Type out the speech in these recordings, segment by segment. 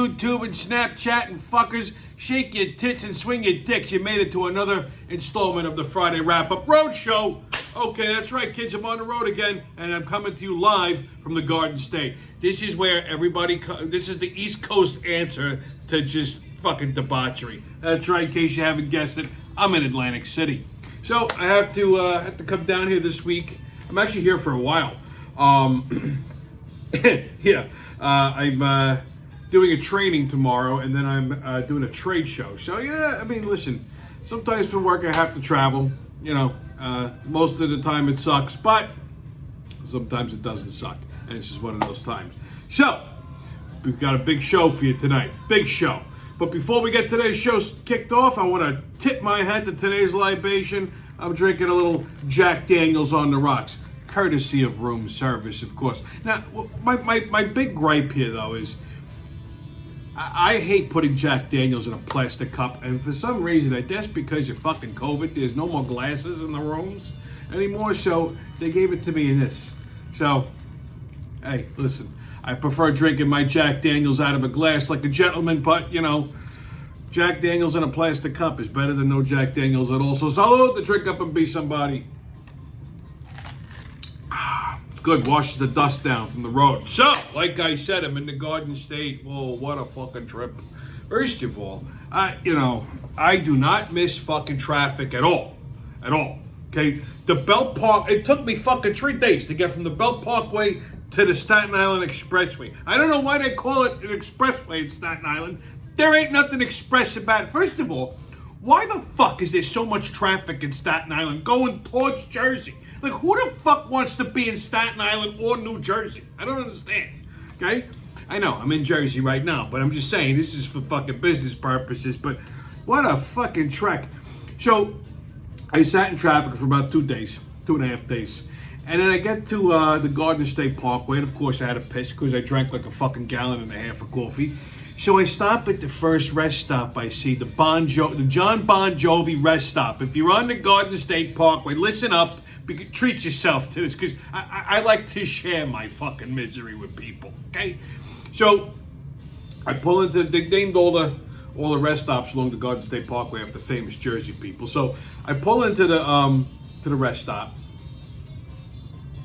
YouTube and Snapchat and fuckers. Shake your tits and swing your dicks. You made it to another installment of the Friday Wrap-Up Road Show. Okay, that's right, kids. I'm on the road again, and I'm coming to you live from the Garden State. This is where everybody... This is the East Coast answer to just fucking debauchery. That's right, in case you haven't guessed it, I'm in Atlantic City. So I have to come down here this week. I'm actually here for a while. I'm doing a training tomorrow, and then I'm doing a trade show. So yeah, I mean, listen, sometimes for work I have to travel. You know, most of the time it sucks, but sometimes it doesn't suck, and it's just one of those times. So we've got a big show for you tonight, big show. But before we get today's show kicked off, I want to tip my hat to today's libation. I'm drinking a little Jack Daniels on the rocks, courtesy of room service, of course. Now, my big gripe here, though, is I hate putting Jack Daniels in a plastic cup, and for some reason, I guess because you're fucking COVID, there's no more glasses in the rooms anymore, so they gave it to me in this. So, hey, listen, I prefer drinking my Jack Daniels out of a glass like a gentleman, but, you know, Jack Daniels in a plastic cup is better than no Jack Daniels at all. So salute to drink up and be somebody. It's good, washes the dust down from the road. So, like I said, I'm in the Garden State. Whoa, what a fucking trip. First of all, I do not miss fucking traffic at all. At all. Okay? The Belt Park, it took me fucking 3 days to get from the Belt Parkway to the Staten Island Expressway. I don't know why they call it an expressway in Staten Island. There ain't nothing express about it. First of all, why the fuck is there so much traffic in Staten Island going towards Jersey? Like, who the fuck wants to be in Staten Island or New Jersey? I don't understand, okay? I know, I'm in Jersey right now, but I'm just saying, this is for fucking business purposes, but what a fucking trek. So, I sat in traffic for about 2 days, 2.5 days. And then I get to the Garden State Parkway, and of course I had to piss because I drank like a fucking gallon and a half of coffee. So I stop at the first rest stop I see, the John Bon Jovi rest stop. If you're on the Garden State Parkway, listen up, treat yourself to this, because I like to share my fucking misery with people, okay? So I pull into, they named all the rest stops along the Garden State Parkway after famous Jersey people. So I pull into the rest stop.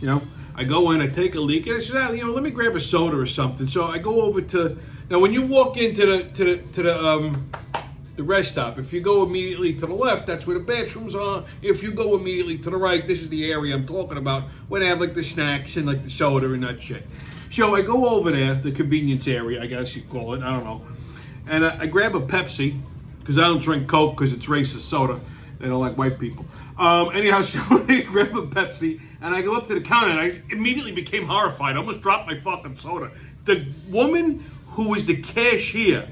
You know, I go in, I take a leak, and I say, you know, let me grab a soda or something. So I go over to, now when you walk into the rest stop, if you go immediately to the left, that's where the bathrooms are. If you go immediately to the right, this is the area I'm talking about, where they have like the snacks and like the soda and that shit. So I go over there, the convenience area, I guess you call it, I don't know. And I grab a Pepsi, because I don't drink Coke because it's racist soda. They don't like white people. Anyhow, so I grab a Pepsi, and I go up to the counter, and I immediately became horrified. I almost dropped my fucking soda. The woman who was the cashier,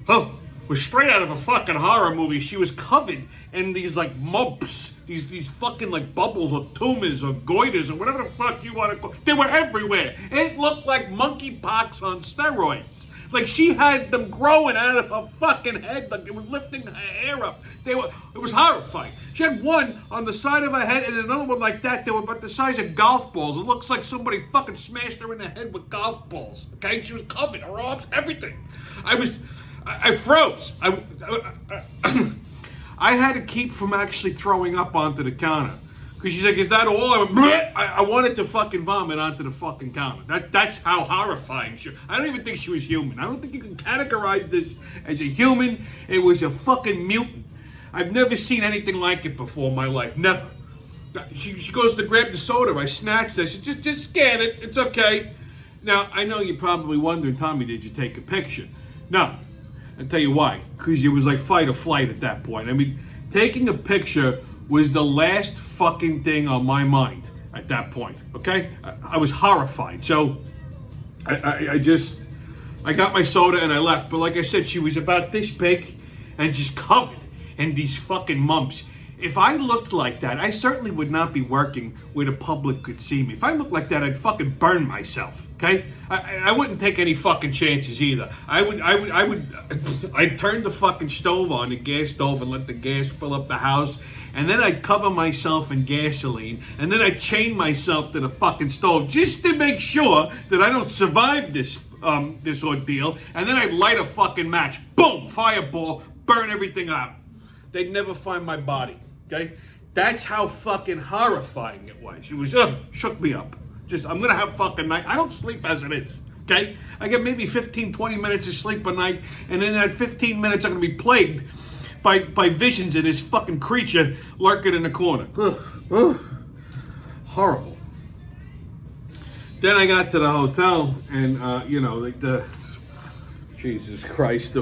was straight out of a fucking horror movie. She was covered in these, like, mumps, these fucking, like, bubbles or tumors or goiters or whatever the fuck you want to call. They were everywhere. It looked like monkeypox on steroids. Like, she had them growing out of her fucking head, like it was lifting her hair up. It was horrifying. She had one on the side of her head and another one like that. They were about the size of golf balls. It looks like somebody fucking smashed her in the head with golf balls. Okay, she was covered, her arms, everything. I froze. I had to keep from actually throwing up onto the counter. Because she's like, is that all? I wanted to fucking vomit onto the fucking counter. That's how horrifying she was. I don't even think she was human. I don't think you can categorize this as a human. It was a fucking mutant. I've never seen anything like it before in my life. Never. She goes to grab the soda. I snatched it. I said, just scan it. It's okay. Now, I know you're probably wondering, Tommy, did you take a picture? No. I'll tell you why. Because it was like fight or flight at that point. I mean, taking a picture was the last fucking thing on my mind at that point, okay? I was horrified. So I got my soda and I left. But like I said, she was about this big and just covered in these fucking mumps. If I looked like that, I certainly would not be working where the public could see me. If I looked like that, I'd fucking burn myself, okay? I wouldn't take any fucking chances either. I'd turn the fucking stove on, the gas stove, and let the gas fill up the house. and then I'd cover myself in gasoline, and then I'd chain myself to the fucking stove just to make sure that I don't survive this ordeal, and then I'd light a fucking match. Boom! Fireball, burn everything out. They'd never find my body, okay? That's how fucking horrifying it was. It was, shook me up. Just, I'm gonna have fucking night. I don't sleep as it is, okay? I get maybe 15, 20 minutes of sleep a night, and in that 15 minutes, I'm gonna be plagued by visions of this fucking creature lurking in the corner. Horrible. Then I got to the hotel, and, Jesus Christ,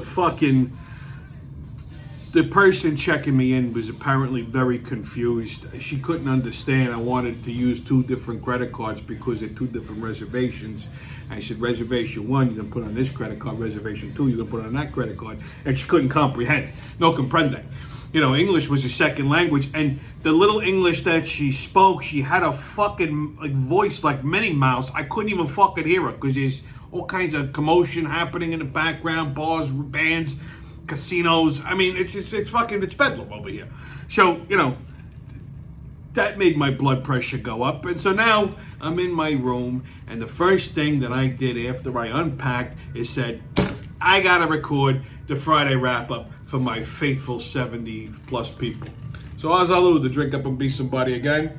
the person checking me in was apparently very confused. She couldn't understand. I wanted to use 2 different credit cards because they're 2 different reservations. I said, reservation 1, you can put on this credit card. Reservation 2, you can put on that credit card. And she couldn't comprehend. No comprende. English was a second language. And the little English that she spoke, she had a fucking voice like Minnie Mouse. I couldn't even fucking hear her because there's all kinds of commotion happening in the background, bars, bands, casinos. I mean, it's bedlam over here. So, that made my blood pressure go up. And so now I'm in my room, and the first thing that I did after I unpacked is said, I gotta record the Friday wrap-up for my faithful 70 plus people. So Azalu to drink up and be somebody again.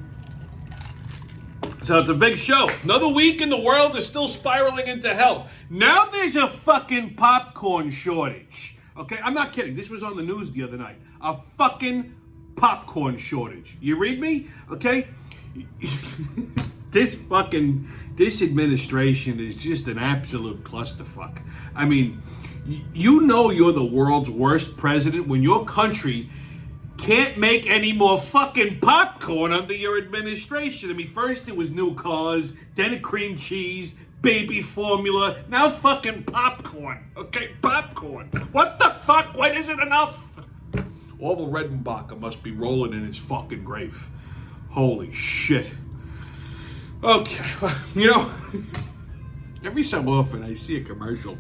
So it's a big show. Another week and the world is still spiraling into hell. Now there's a fucking popcorn shortage. Okay, I'm not kidding. This was on the news the other night. A fucking popcorn shortage. You read me? Okay? This administration is just an absolute clusterfuck. I mean, you're the world's worst president when your country can't make any more fucking popcorn under your administration. I mean, first it was new cars, then cream cheese, baby formula, now fucking popcorn. Okay, popcorn. What the fuck? When is it enough? Orville Redenbacher must be rolling in his fucking grave. Holy shit. Okay, every so often I see a commercial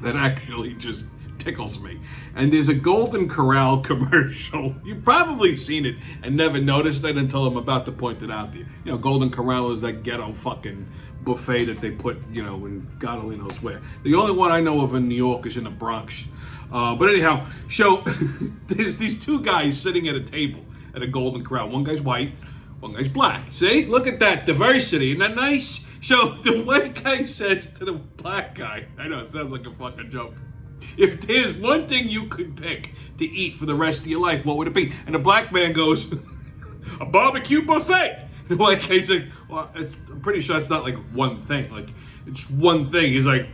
that actually just tickles me. And there's a Golden Corral commercial. You've probably seen it and never noticed it until I'm about to point it out to you. Golden Corral is that ghetto fucking buffet that they put, in God only knows where. The only one I know of in New York is in the Bronx. But anyhow, so there's these 2 guys sitting at a table at a Golden Corral. One guy's white, one guy's black. See? Look at that diversity. Isn't that nice? So the white guy says to the black guy, I know it sounds like a fucking joke, if there's one thing you could pick to eat for the rest of your life, what would it be? And the black man goes, a barbecue buffet. And the white guy's like, well, I'm pretty sure it's not like one thing. Like, it's one thing. He's like,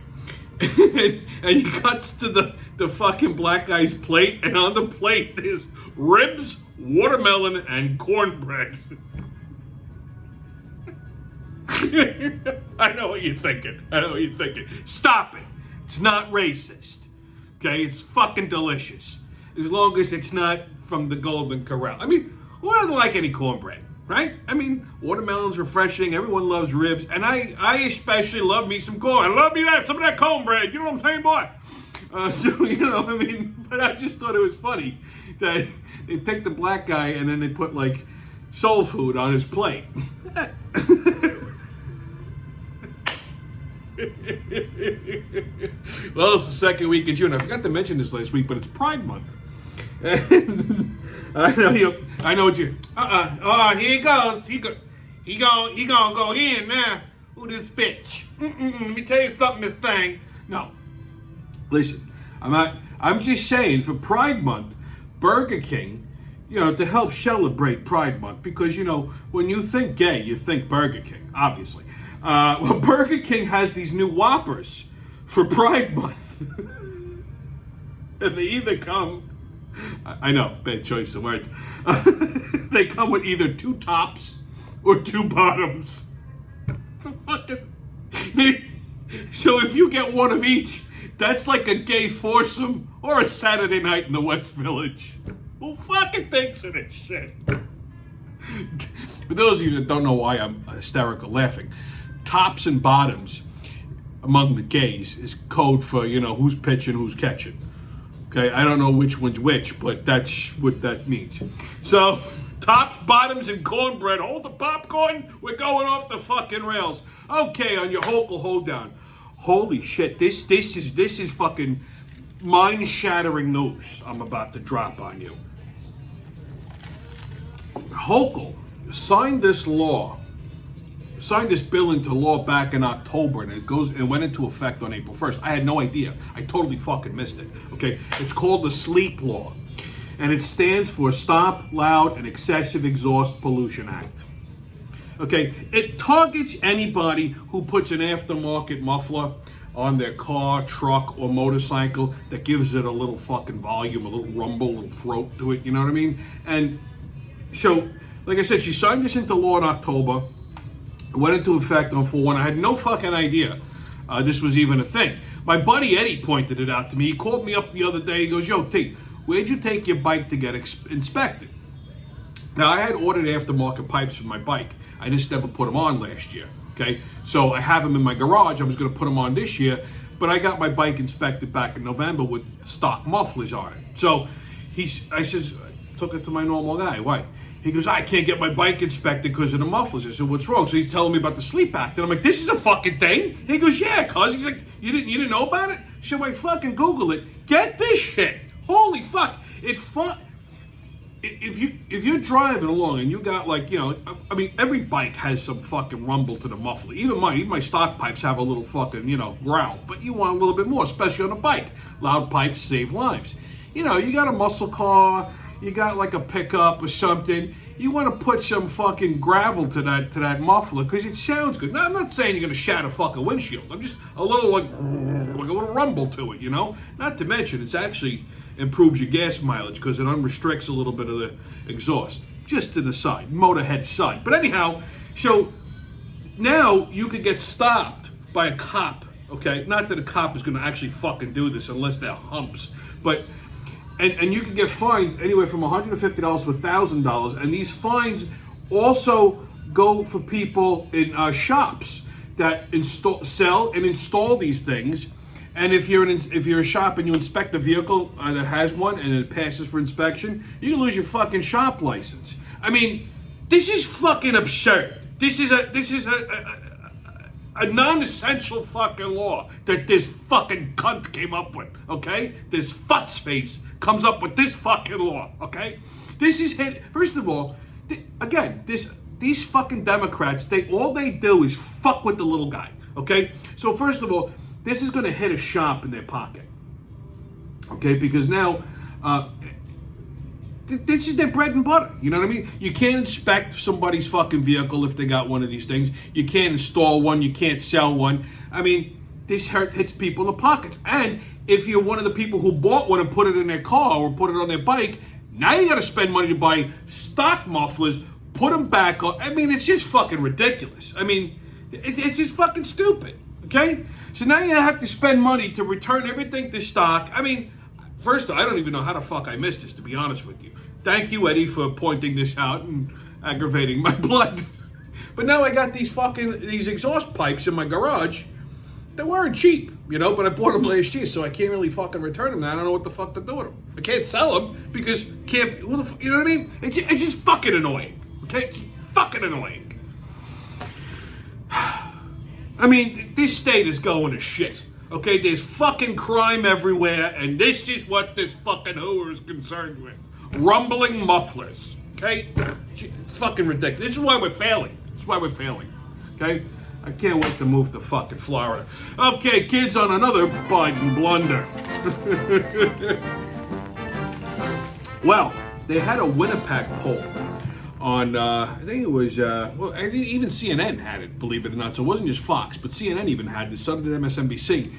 and he cuts to the fucking black guy's plate, and on the plate there's ribs, watermelon, and cornbread. I know what you're thinking. Stop it. It's not racist. Okay? It's fucking delicious. As long as it's not from the Golden Corral. I mean, who doesn't like any cornbread? Right? I mean, watermelon's refreshing. Everyone loves ribs. And I especially love me some corn. I love me some of that cornbread. You know what I'm saying, boy? But I just thought it was funny that they picked the black guy and then they put, soul food on his plate. Well, it's the second week in June. I forgot to mention this last week, but it's Pride Month. And I know what you. Here he goes. He gonna go in now. Who this bitch? Let me tell you something, this thing. No, listen. I'm just saying for Pride Month, Burger King, to help celebrate Pride Month, because when you think gay, you think Burger King, obviously. Well, Burger King has these new Whoppers for Pride Month. And they either come, I know, bad choice of words. They come with either 2 tops or 2 bottoms. So if you get one of each, that's like a gay foursome or a Saturday night in the West Village. Who fucking thinks of this shit? For those of you that don't know why I'm hysterical laughing, tops and bottoms among the gays is code for, who's pitching, who's catching. Okay, I don't know which one's which, but that's what that means. So, tops, bottoms, and cornbread. Hold the popcorn. We're going off the fucking rails. Okay, on your Hochul hold down. Holy shit, this is fucking mind-shattering news I'm about to drop on you. Hochul signed this bill into law back in October, and it went into effect on April 1st. I had no idea. I totally fucking missed it. Okay, it's called the SLEEP Law, and it stands for Stop Loud and Excessive Exhaust Pollution Act. Okay, it targets anybody who puts an aftermarket muffler on their car, truck, or motorcycle that gives it a little fucking volume, a little rumble, a little throat to it, you know what I mean? And so, like I said, she signed this into law in October. It went into effect on 4/1. I had no fucking idea this was even a thing. My buddy Eddie pointed it out to me. He called me up the other day. He goes, "Yo, T, where'd you take your bike to get inspected?" Now, I had ordered aftermarket pipes for my bike. I just never put them on last year, okay? So I have them in my garage. I was going to put them on this year, but I got my bike inspected back in November with stock mufflers on it. So I took it to my normal guy. Why? He goes, "I can't get my bike inspected because of the mufflers." I said, "What's wrong?" So he's telling me about the SLEEP Act. And I'm like, "This is a fucking thing?" He goes, "Yeah, cuz." He's like, you didn't know about it? So I fucking Google it. Get this shit. Holy fuck. If you're driving along and you got every bike has some fucking rumble to the muffler. Even my stock pipes have a little fucking, growl. But you want a little bit more, especially on a bike. Loud pipes save lives. You got a muscle car, you got like a pickup or something. You want to put some fucking gravel to that muffler because it sounds good. Now, I'm not saying you're going to shatter fucking windshield. I'm just a little like a little rumble to it, Not to mention, it's actually improves your gas mileage because it unrestricts a little bit of the exhaust. Just to the side, motorhead side. But anyhow, so now you could get stopped by a cop, okay? Not that a cop is going to actually fucking do this unless they're humps, but and you can get fined anywhere from $150 to $1,000, and these fines also go for people in shops that sell and install these things. And if you're a shop and you inspect a vehicle that has one and it passes for inspection, you can lose your fucking shop license. I mean, this is fucking absurd. This is a non-essential fucking law that this fucking cunt came up with, okay? This futz face comes up with this fucking law, okay? This is hit. First of all, these fucking Democrats, all they do is fuck with the little guy, okay? So first of all, this is going to hit a shop in their pocket, okay? Because now, this is their bread and butter, you know what I mean? You can't inspect somebody's fucking vehicle if they got one of these things. You can't install one. You can't sell one. I mean, this hits people in the pockets. And if you're one of the people who bought one and put it in their car or put it on their bike, now you got to spend money to buy stock mufflers, put them back on. I mean, it's just fucking ridiculous. I mean, it's just fucking stupid, okay? So now you have to spend money to return everything to stock. I mean, first, I don't even know how the fuck I missed this, to be honest with you. Thank you, Eddie, for pointing this out and aggravating my blood. But now I got these exhaust pipes in my garage. They weren't cheap, but I bought them last year, so I can't really fucking return them now. I don't know what the fuck to do with them. I can't sell them because you know what I mean? It's just fucking annoying, okay? Fucking annoying. I mean, this state is going to shit. Okay, there's fucking crime everywhere, and this is what this fucking hooer is concerned with. Rumbling mufflers, okay? Fucking ridiculous. This is why we're failing. Okay? I can't wait to move to fucking Florida. Okay, kids, on another Biden blunder. Well, they had a Winnipeg poll on, I think it was, even CNN had it, believe it or not. So it wasn't just Fox, but CNN even had this, so did MSNBC,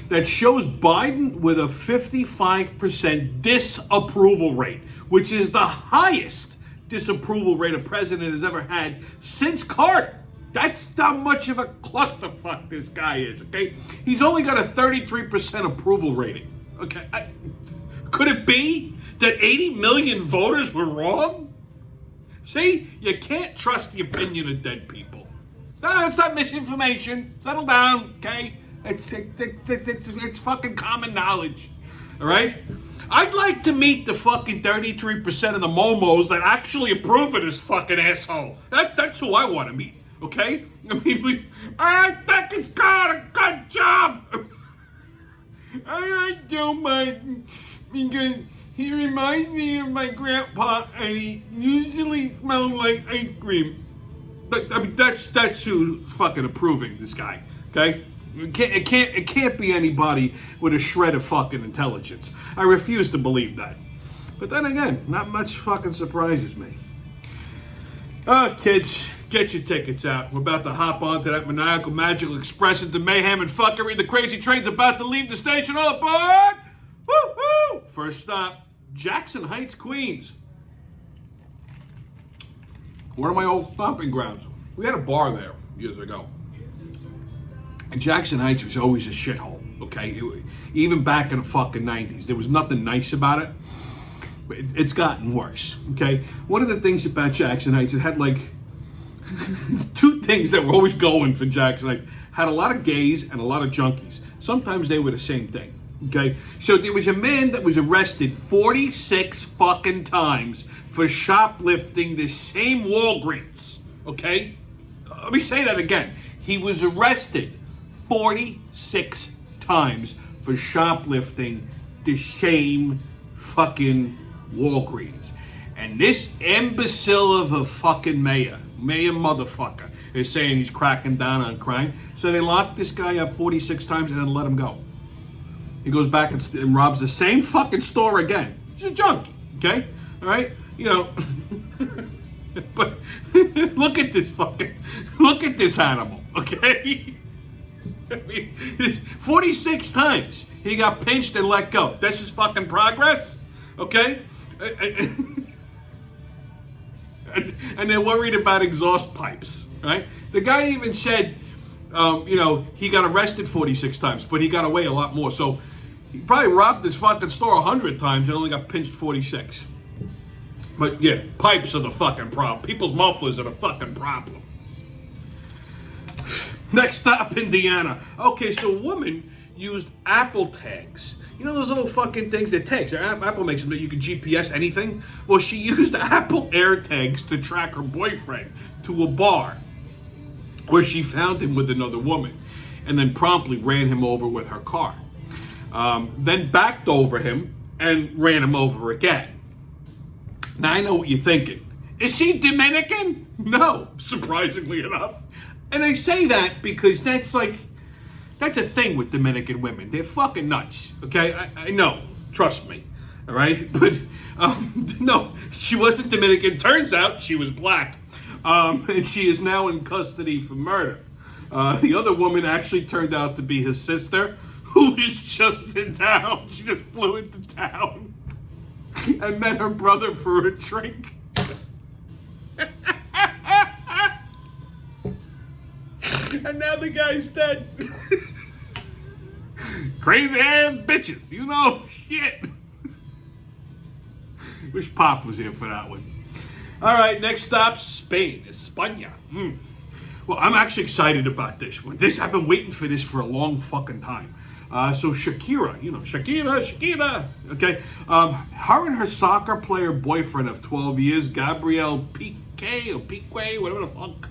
that shows Biden with a 55% disapproval rate, which is the highest disapproval rate a president has ever had since Carter. That's how much of a clusterfuck this guy is, okay? He's only got a 33% approval rating, okay? Could it be that 80 million voters were wrong? See, you can't trust the opinion of dead people. No, it's not misinformation. Settle down, okay? It's fucking common knowledge, all right? I'd like to meet the fucking 33% of the momos that actually approve of this fucking asshole. That's who I want to meet, okay? I mean, I think he's got a good job. I don't mind because he reminds me of my grandpa and he usually smells like ice cream. But I mean, that's who's fucking approving this guy, okay? It can't be anybody with a shred of fucking intelligence. I refuse to believe that. But then again, not much fucking surprises me. Kids, get your tickets out. We're about to hop onto that maniacal, magical express into mayhem and fuckery. The crazy train's about to leave the station. All aboard! Woo-hoo! First stop, Jackson Heights, Queens. One of my old stomping grounds. We had a bar there years ago. And Jackson Heights was always a shithole, okay? Even back in the fucking 90s. There was nothing nice about it. But it's gotten worse, okay? One of the things about Jackson Heights, it had like two things that were always going for Jackson Heights. Had a lot of gays and a lot of junkies. Sometimes they were the same thing, okay? So there was a man that was arrested 46 fucking times for shoplifting the same Walgreens, okay? Let me say that again. He was arrested 46 times for shoplifting the same fucking Walgreens. And this imbecile of a fucking mayor motherfucker, is saying he's cracking down on crime. So they locked this guy up 46 times and then let him go. He goes back and robs the same fucking store again. He's a junkie, okay? All right? You know, but look at this animal, okay? I mean, 46 times he got pinched and let go. That's his fucking progress, okay? And they're worried about exhaust pipes, right? The guy even said, he got arrested 46 times, but he got away a lot more. So he probably robbed this fucking store 100 times and only got pinched 46. But yeah, pipes are the fucking problem. People's mufflers are the fucking problem. Next stop, Indiana. Okay, so a woman used Apple tags. You know those little fucking things that tags? Apple makes them that you can GPS anything. Well, she used Apple AirTags to track her boyfriend to a bar where she found him with another woman and then promptly ran him over with her car. Then backed over him and ran him over again. Now, I know what you're thinking. Is she Dominican? No, surprisingly enough. And I say that because that's a thing with Dominican women. They're fucking nuts, okay? I know, trust me, all right? But, no, she wasn't Dominican. Turns out she was black. And she is now in custody for murder. The other woman actually turned out to be his sister, who was just in town. She just flew into town and met her brother for a drink. And now the guy's dead. Crazy ass bitches, you know, shit. Wish Pop was here for that one. All right, next stop, Spain, España. Well, I'm actually excited about this one. I've been waiting for this for a long fucking time. So Shakira, Shakira, okay. Her and her soccer player boyfriend of 12 years, Gabriel Piqué, whatever the fuck,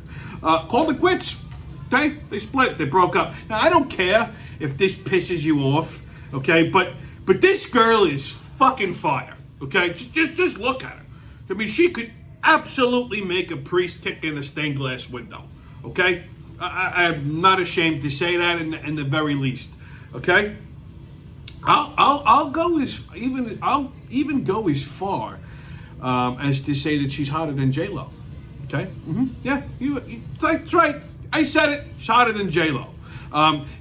called it quits. Okay, they split, they broke up. Now, I don't care if this pisses you off, okay, but this girl is fucking fire, okay? Just look at her. I mean, she could absolutely make a priest kick in a stained glass window, okay? I'm not ashamed to say that in the very least, okay? I'll even go as far as to say that she's hotter than J-Lo, okay? Yeah, that's right. I said it. She's hotter than J-Lo.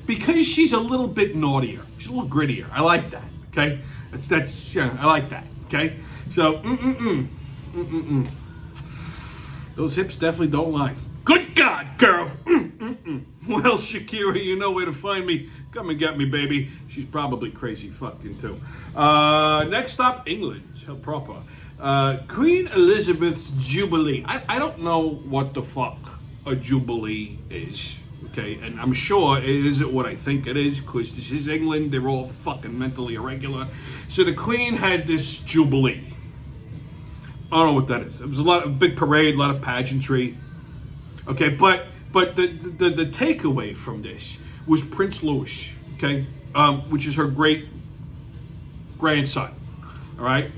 Because she's a little bit naughtier. She's a little grittier. I like that, okay? I like that, okay? So, Those hips definitely don't lie. Good God, girl. Well, Shakira, you know where to find me. Come and get me, baby. She's probably crazy fucking too. Next stop, England. Proper. Queen Elizabeth's Jubilee. I don't know what the fuck a Jubilee is. Okay, and I'm sure it isn't what I think it is, because this is England. They're all fucking mentally irregular. So the Queen had this jubilee. I don't know what that is. It was a big parade, a lot of pageantry. Okay, but the takeaway from this was Prince Louis, okay, which is her great grandson. All right,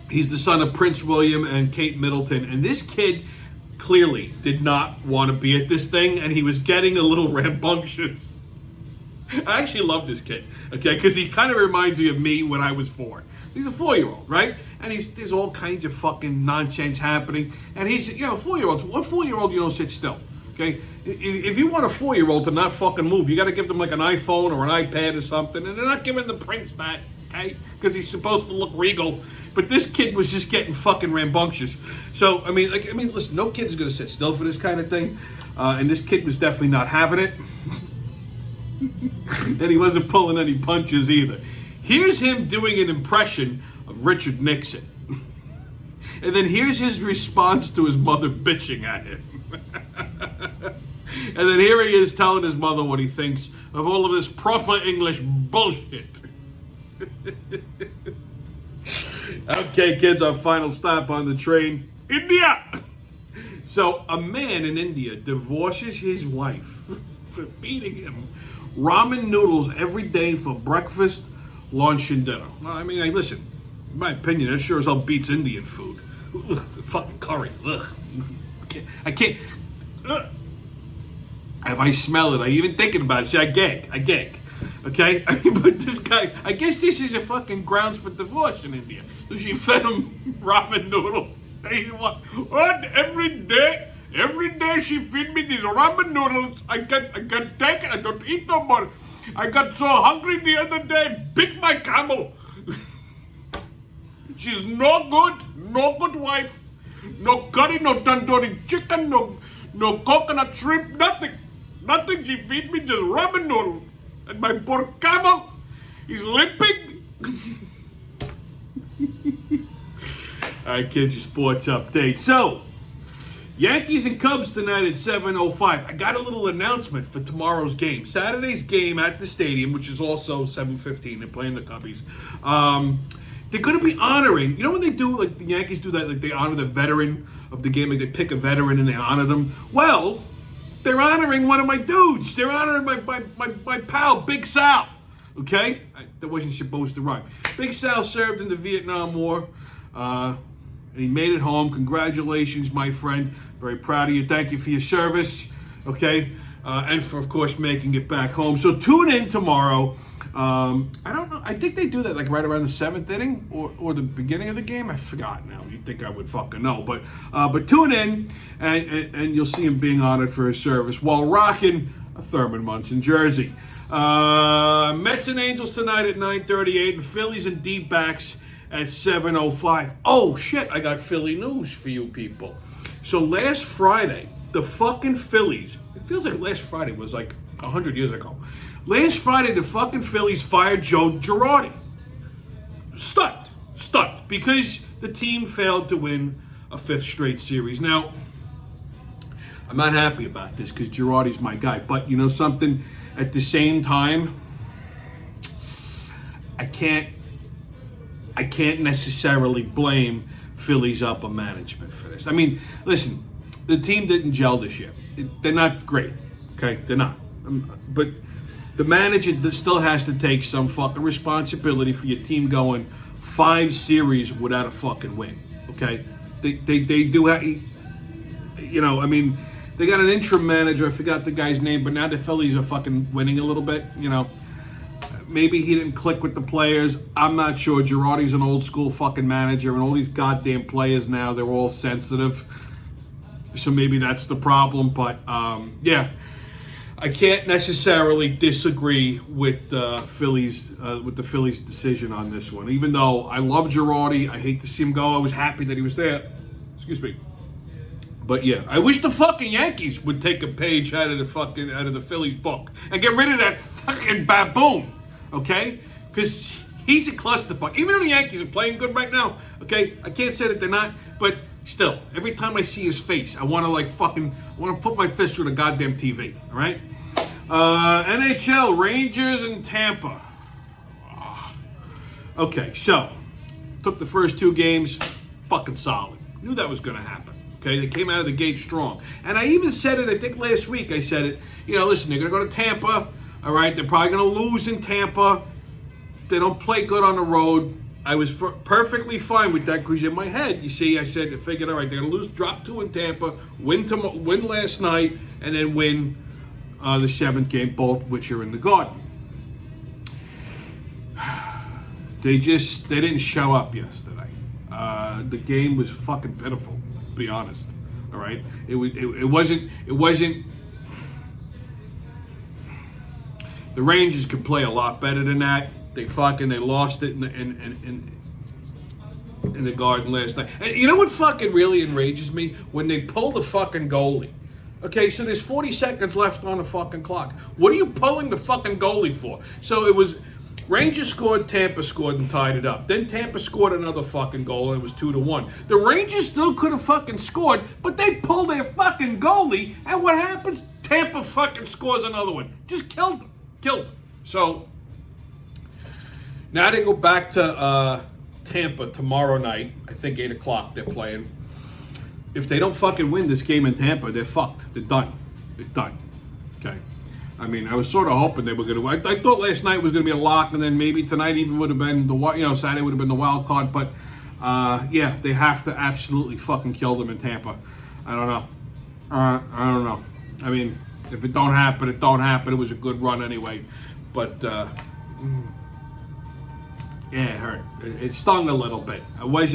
he's the son of Prince William and Kate Middleton, and this kid clearly did not want to be at this thing, and he was getting a little rambunctious. I actually love this kid, okay, because he kind of reminds me of me when I was 4. He's a 4-year-old, right? And there's all kinds of fucking nonsense happening. And he's, 4-year-olds. What 4-year-old, sit still, okay? If you want a 4-year-old to not fucking move, you got to give them like an iPhone or an iPad or something. And they're not giving the prince that, okay? Because he's supposed to look regal. But this kid was just getting fucking rambunctious. So, listen, no kid is going to sit still for this kind of thing. And this kid was definitely not having it. And he wasn't pulling any punches either. Here's him doing an impression of Richard Nixon. And then here's his response to his mother bitching at him. And then here he is telling his mother what he thinks of all of this proper English bullshit. Okay, kids, our final stop on the train, India. So a man in India divorces his wife for feeding him ramen noodles every day for breakfast, lunch, and dinner. Well, listen, in my opinion, that sure as hell beats Indian food. Ugh, fucking curry. Ugh. I can't. Ugh. If I smell it, I even thinking about it. See, I gag. Okay? But this guy, I guess this is a fucking grounds for divorce in India. So she fed him ramen noodles. What? Every day she feed me these ramen noodles. I get taken. I don't eat no more. I got so hungry the other day, bit my camel. She's no good wife. No curry, no tandoori chicken, no coconut shrimp, nothing. Nothing. She feed me just ramen noodles. And my poor camel, he's limping. All right, kids, your sports update. So, Yankees and Cubs tonight at 7:05. I got a little announcement for tomorrow's game. Saturday's game at the stadium, which is also 7:15. They're playing the Cubbies. They're going to be honoring, when they do, like the Yankees do that, like they honor the veteran of the game, like they pick a veteran and they honor them. Well, they're honoring one of my dudes. They're honoring my pal, Big Sal. Okay? That wasn't supposed to rhyme. Big Sal served in the Vietnam War. And he made it home. Congratulations, my friend. Very proud of you. Thank you for your service. Okay? And for, of course, making it back home. So tune in tomorrow. I don't know. I think they do that like right around the 7th inning or the beginning of the game. I forgot now. You'd think I would fucking know. But tune in and you'll see him being honored for his service while rocking a Thurman Munson jersey. Mets and Angels tonight at 9:38 and Phillies and D-backs at 7:05. Oh, shit. I got Philly news for you people. So last Friday, the fucking Phillies, it feels like last Friday was like 100 years ago. Last Friday, the fucking Phillies fired Joe Girardi. Stunned, because the team failed to win a 5th straight series. Now, I'm not happy about this because Girardi's my guy. But you know something? At the same time, I can't necessarily blame Phillies upper management for this. Listen, the team didn't gel this year. They're not great, okay? They're not. But the manager still has to take some fucking responsibility for your team going 5 series without a fucking win, okay? They do have, they got an interim manager. I forgot the guy's name, but now the Phillies are fucking winning a little bit, Maybe he didn't click with the players. I'm not sure. Girardi's an old school fucking manager, and all these goddamn players now, they're all sensitive. So maybe that's the problem. But, yeah, I can't necessarily disagree with the Phillies decision on this one. Even though I love Girardi, I hate to see him go. I was happy that he was there. Excuse me. But yeah, I wish the fucking Yankees would take a page out of the Phillies book and get rid of that fucking baboon. Okay? Because he's a clusterfuck. Even though the Yankees are playing good right now, okay? I can't say that they're not, but Still, every time I see his face, I want to put my fist through the goddamn TV. All right. NHL, Rangers and Tampa. Okay, so took the first 2 games, fucking solid. Knew that was going to happen. Okay, they came out of the gate strong. And I even said it, I think last week, I said it, listen, they're going to go to Tampa, all right? They're probably going to lose in Tampa. They don't play good on the road. I was perfectly fine with that because in my head, you see, I figured, all right, they're going to lose, drop 2 in Tampa, win last night, and then win the 7th game, both which are in the Garden. They didn't show up yesterday. The game was fucking pitiful, to be honest. All right, it wasn't. The Rangers could play a lot better than that. They lost it in the Garden last night. And you know what fucking really enrages me? When they pull the fucking goalie. Okay, so there's 40 seconds left on the fucking clock. What are you pulling the fucking goalie for? So it was Rangers scored, Tampa scored and tied it up. Then Tampa scored another fucking goal and it was 2-1. The Rangers still could have fucking scored, but they pulled their fucking goalie, and what happens? Tampa fucking scores another one. Just killed them. So now they go back to Tampa tomorrow night. I think 8 o'clock they're playing. If they don't fucking win this game in Tampa, they're fucked. They're done. Okay. I mean, I was sort of hoping they were going to. I thought last night was going to be a lock, and then maybe tonight even would have been Saturday would have been the wild card. But yeah, they have to absolutely fucking kill them in Tampa. I don't know. I mean, if it don't happen, it don't happen. It was a good run anyway, but yeah, it hurt. It stung a little bit. I was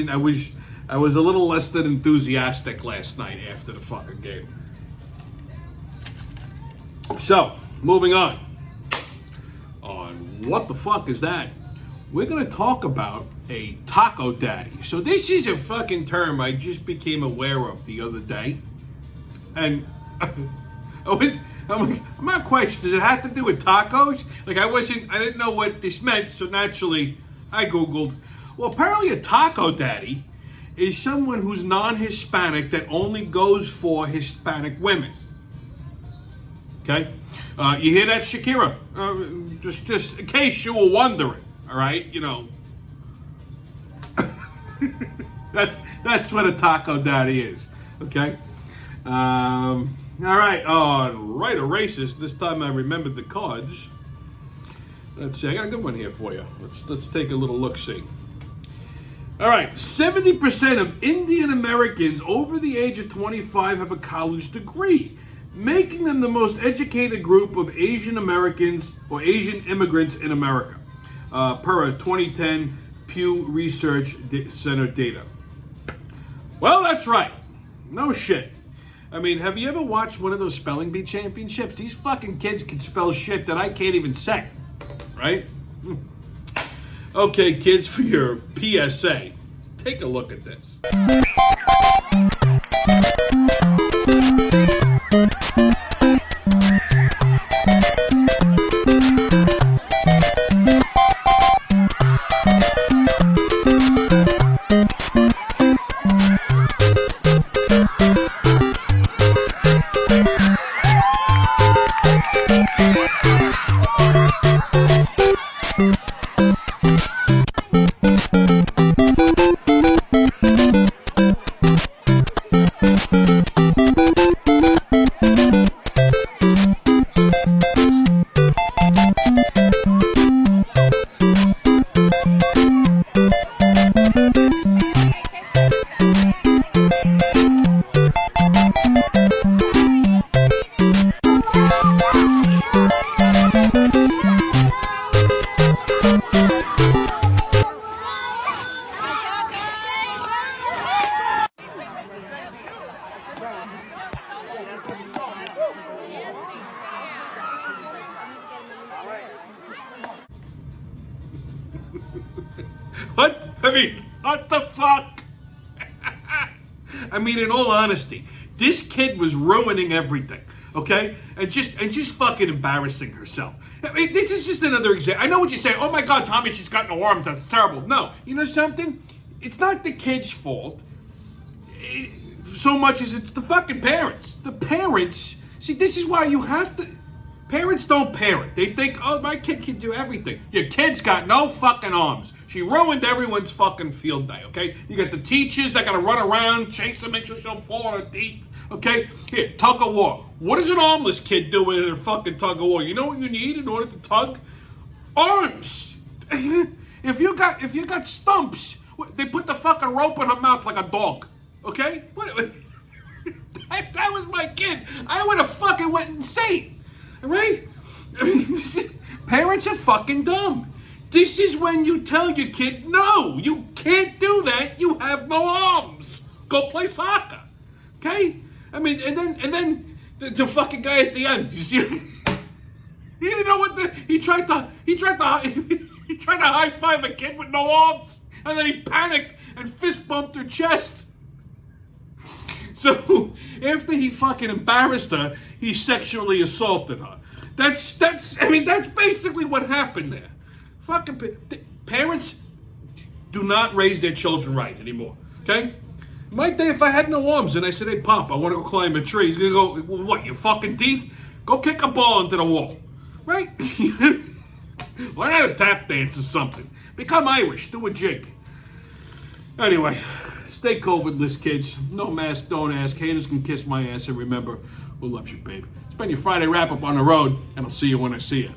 a little less than enthusiastic last night after the fucking game. So, moving on. What the fuck is that? We're going to talk about a taco daddy. So this is a fucking term I just became aware of the other day. And I'm not quite sure. Does it have to do with tacos? Like I didn't know what this meant, so naturally I Googled. Well, apparently a taco daddy is someone who's non-Hispanic that only goes for Hispanic women. Okay? You hear that, Shakira? Just in case you were wondering, all right? That's what a taco daddy is, okay? All right, right, a racist. This time I remembered the cards. Let's see, I got a good one here for you. Let's take a little look-see. All right, 70% of Indian Americans over the age of 25 have a college degree, making them the most educated group of Asian Americans or Asian immigrants in America, per a 2010 Pew Research Center data. Well, that's right. No shit. I mean, have you ever watched one of those spelling bee championships? These fucking kids can spell shit that I can't even say, right? Okay, kids, for your PSA, take a look at this. What? I mean, what the fuck? I mean, in all honesty, this kid was ruining everything, okay? And just fucking embarrassing herself. I mean, this is just another example. I know what you say. Oh my God, Tommy, she's got no arms. That's terrible. No, you know something? It's not the kid's fault. so much as it's the fucking parents. The parents, see, this is why you have to. Parents don't parent. They think, oh, my kid can do everything. Your kid's got no fucking arms. She ruined everyone's fucking field day, okay? You got the teachers that gotta run around, chase her, make sure she don't fall on her teeth, okay? Here, tug of war. What is an armless kid doing in a fucking tug of war? You know what you need in order to tug? Arms. If you got stumps, they put the fucking rope in her mouth like a dog, okay? That was my kid. I would have fucking went insane. Right? Parents are fucking dumb. This is when you tell your kid, no, you can't do that. You have no arms. Go play soccer. Okay? I mean, and then the fucking guy at the end, you see, you know what? He tried to high five a kid with no arms, and then he panicked and fist bumped her chest. So after he fucking embarrassed her, he sexually assaulted her. That's basically what happened there. Fucking parents do not raise their children right anymore. Okay? My day, if I had no arms and I said, hey, Pop, I want to go climb a tree, he's going to go, what, your fucking teeth? Go kick a ball into the wall. Right? Learn how to tap dance or something. Become Irish. Do a jig. Anyway, stay COVID-less, kids. No mask, don't ask. Haters can kiss my ass. And remember, who loves you, babe? Spend your Friday wrap-up on the road, and I'll see you when I see you.